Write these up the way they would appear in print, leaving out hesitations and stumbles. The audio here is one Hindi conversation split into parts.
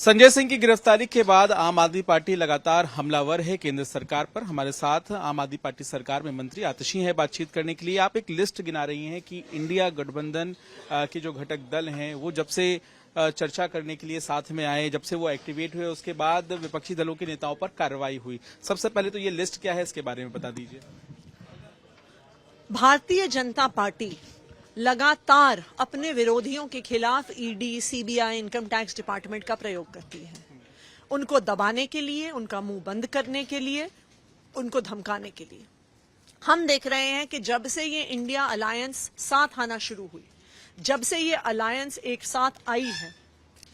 संजय सिंह की गिरफ्तारी के बाद आम आदमी पार्टी लगातार हमलावर है केंद्र सरकार पर। हमारे साथ आम आदमी पार्टी सरकार में मंत्री आतिशी हैं बातचीत करने के लिए। आप एक लिस्ट गिना रही हैं कि इंडिया गठबंधन के जो घटक दल हैं वो जब से चर्चा करने के लिए साथ में आए, जब से वो एक्टिवेट हुए, उसके बाद विपक्षी दलों के नेताओं पर कार्रवाई हुई। सबसे पहले तो ये लिस्ट क्या है, इसके बारे में बता दीजिए। भारतीय जनता पार्टी लगातार अपने विरोधियों के खिलाफ ED, CBI, income tax department का प्रयोग करती है। उनको दबाने के लिए, उनका मुंह बंद करने के लिए, उनको धमकाने के लिए। हम देख रहे हैं कि जब से ये इंडिया अलायंस साथ आना शुरू हुई, जब से ये अलायंस एक साथ आई है,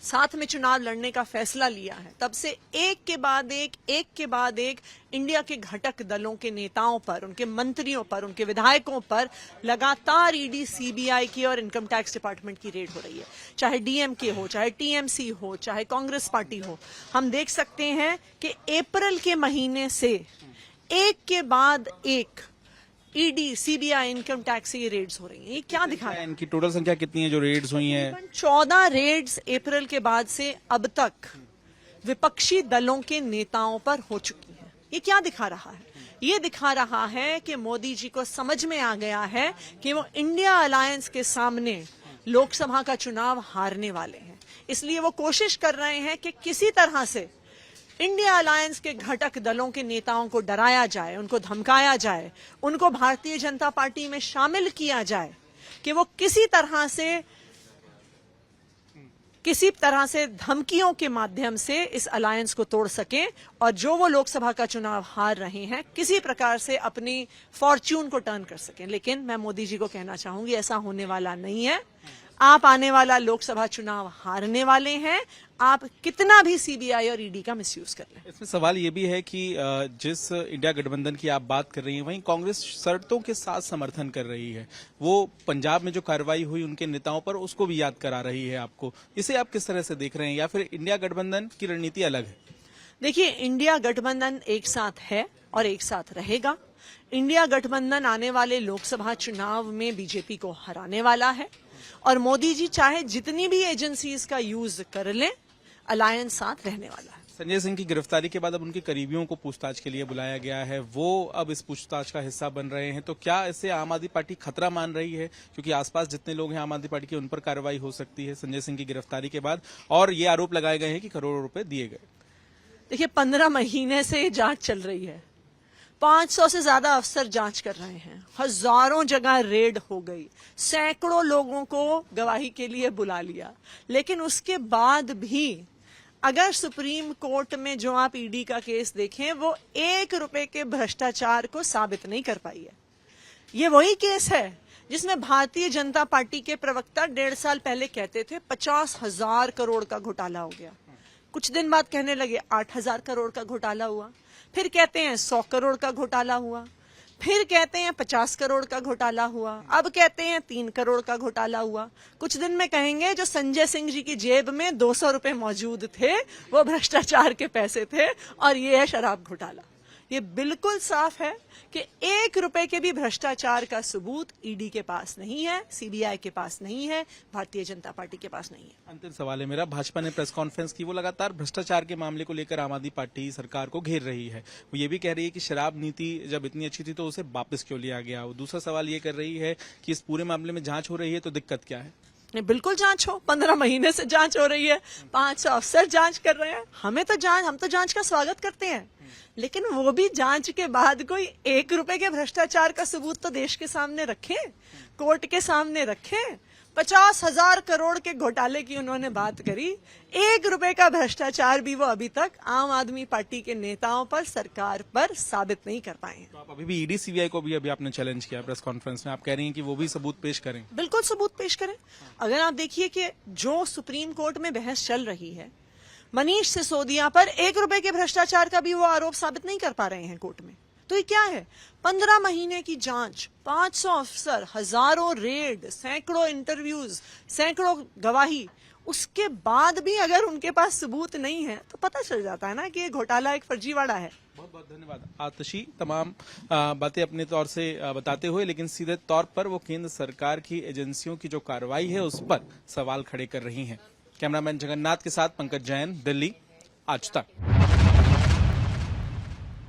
साथ में चुनाव लड़ने का फैसला लिया है, तब से एक के बाद एक इंडिया के घटक दलों के नेताओं पर, उनके मंत्रियों पर, उनके विधायकों पर लगातार ईडी, सीबीआई की और इनकम टैक्स डिपार्टमेंट की रेड हो रही है। चाहे डीएमके हो, चाहे टीएमसी हो, चाहे कांग्रेस पार्टी हो। हम देख सकते हैं कि अप्रैल के महीने से एक के बाद एक ईडी, सीबीआई, इनकम टैक्स से ये रेड्स हो रही हैं। ये क्या दिखा रहा है? इनकी टोटल संख्या कितनी है जो रेड्स हुई हैं? 14 रेड्स अप्रैल के बाद से अब तक विपक्षी दलों के नेताओं पर हो चुकी है। ये क्या दिखा रहा है? ये दिखा रहा है कि मोदी जी को समझ में आ गया है कि वो इंडिया अलायंस के सामने लोकसभा का चुनाव हारने वाले हैं। इसलिए वो कोशिश कर रहे हैं कि किसी तरह से इंडिया अलायंस के घटक दलों के नेताओं को डराया जाए, उनको धमकाया जाए, उनको भारतीय जनता पार्टी में शामिल किया जाए कि वो किसी तरह से धमकियों के माध्यम से इस अलायंस को तोड़ सकें और जो वो लोकसभा का चुनाव हार रहे हैं किसी प्रकार से अपनी फॉर्च्यून को टर्न कर सकें। लेकिन मैं मोदी जी को कहना चाहूंगी, ऐसा होने वाला नहीं है। आप आने वाला लोकसभा चुनाव हारने वाले हैं, आप कितना भी सीबीआई और ईडी का मिसयूज कर लें। इसमें सवाल ये भी है कि जिस इंडिया गठबंधन की आप बात कर रही हैं, वहीं कांग्रेस शर्तों के साथ समर्थन कर रही है। वो पंजाब में जो कार्रवाई हुई उनके नेताओं पर, उसको भी याद करा रही है आपको। इसे आप किस तरह से देख रहे हैं, या फिर इंडिया गठबंधन की रणनीति अलग है? देखिए, इंडिया गठबंधन एक साथ है और एक साथ रहेगा। इंडिया गठबंधन आने वाले लोकसभा चुनाव में बीजेपी को हराने वाला है और मोदी जी चाहे जितनी भी एजेंसीज का यूज कर लें, अलायंस साथ रहने वाला है। संजय सिंह की गिरफ्तारी के बाद अब उनके करीबियों को पूछताछ के लिए बुलाया गया है, वो अब इस पूछताछ का हिस्सा बन रहे हैं। तो क्या इससे आम आदमी पार्टी खतरा मान रही है, क्योंकि आसपास जितने लोग हैं आम आदमी पार्टी के, उन पर कार्रवाई हो सकती है संजय सिंह की गिरफ्तारी के बाद, और ये आरोप लगाए गए हैं कि करोड़ों रुपए दिए गए? देखिए, 15 महीने से जांच चल रही है। 500 से ज्यादा अफसर जांच कर रहे हैं। हजारों जगह रेड हो गई, सैकड़ों लोगों को गवाही के लिए बुला लिया। लेकिन उसके बाद भी अगर सुप्रीम कोर्ट में जो आप ईडी का केस देखें, वो 1 रुपए के भ्रष्टाचार को साबित नहीं कर पाई है। ये वही केस है जिसमें भारतीय जनता पार्टी के प्रवक्ता 1.5 साल पहले कहते थे 50,000 करोड़ का घोटाला हो गया। कुछ दिन बाद कहने लगे 8,000 करोड़ का घोटाला हुआ। फिर कहते हैं 100 करोड़ का घोटाला हुआ। फिर कहते हैं 50 करोड़ का घोटाला हुआ। अब कहते हैं 3 करोड़ का घोटाला हुआ। कुछ दिन में कहेंगे जो संजय सिंह जी की जेब में 200 रुपए मौजूद थे वो भ्रष्टाचार के पैसे थे और ये है शराब घोटाला। ये बिल्कुल साफ है कि 1 रुपए के भी भ्रष्टाचार का सबूत ईडी के पास नहीं है, सीबीआई के पास नहीं है, भारतीय जनता पार्टी के पास नहीं है। अंतिम सवाल है मेरा, भाजपा ने प्रेस कॉन्फ्रेंस की, वो लगातार भ्रष्टाचार के मामले को लेकर आम आदमी पार्टी सरकार को घेर रही है। वो ये भी कह रही है कि शराब नीति जब इतनी अच्छी थी तो उसे वापस क्यों लिया गया। वो दूसरा सवाल ये कर रही है कि इस पूरे मामले में जांच हो रही है तो दिक्कत क्या है? बिल्कुल जांच हो, 15 महीने से जांच हो रही है, 500 अफसर जांच कर रहे हैं। हम तो जांच का स्वागत करते हैं, लेकिन वो भी जांच के बाद कोई 1 रुपए के भ्रष्टाचार का सबूत तो देश के सामने रखें, कोर्ट के सामने रखें। 50,000 करोड़ के घोटाले की उन्होंने बात करी, 1 रुपए का भ्रष्टाचार भी वो अभी तक आम आदमी पार्टी के नेताओं पर, सरकार पर साबित नहीं कर पाए हैं। तो आप अभी भी ईडी, सीबीआई को भी अभी आपने चैलेंज किया प्रेस कॉन्फ्रेंस में, आप कह रही हैं कि वो भी सबूत पेश करें? बिल्कुल सबूत पेश करें। अगर आप देखिए कि जो सुप्रीम कोर्ट में बहस चल रही है, मनीष सिसोदिया पर 1 रुपए के भ्रष्टाचार का भी वो आरोप साबित नहीं कर पा रहे हैं कोर्ट में। तो ये क्या है? 15 महीने की जांच, 500 अफसर, हजारों रेड, सैकड़ों इंटरव्यूज, सैकड़ों गवाही, उसके बाद भी अगर उनके पास सबूत नहीं है तो पता चल जाता है ना कि ये घोटाला एक फर्जीवाड़ा है। बहुत बहुत धन्यवाद आतिशी, तमाम बातें अपने तौर से बताते हुए, लेकिन सीधे तौर पर वो केंद्र सरकार की एजेंसियों की जो कार्रवाई है उस पर सवाल खड़े कर रही हैं। कैमरामैन जगन्नाथ के साथ पंकज जैन, दिल्ली, आज तक।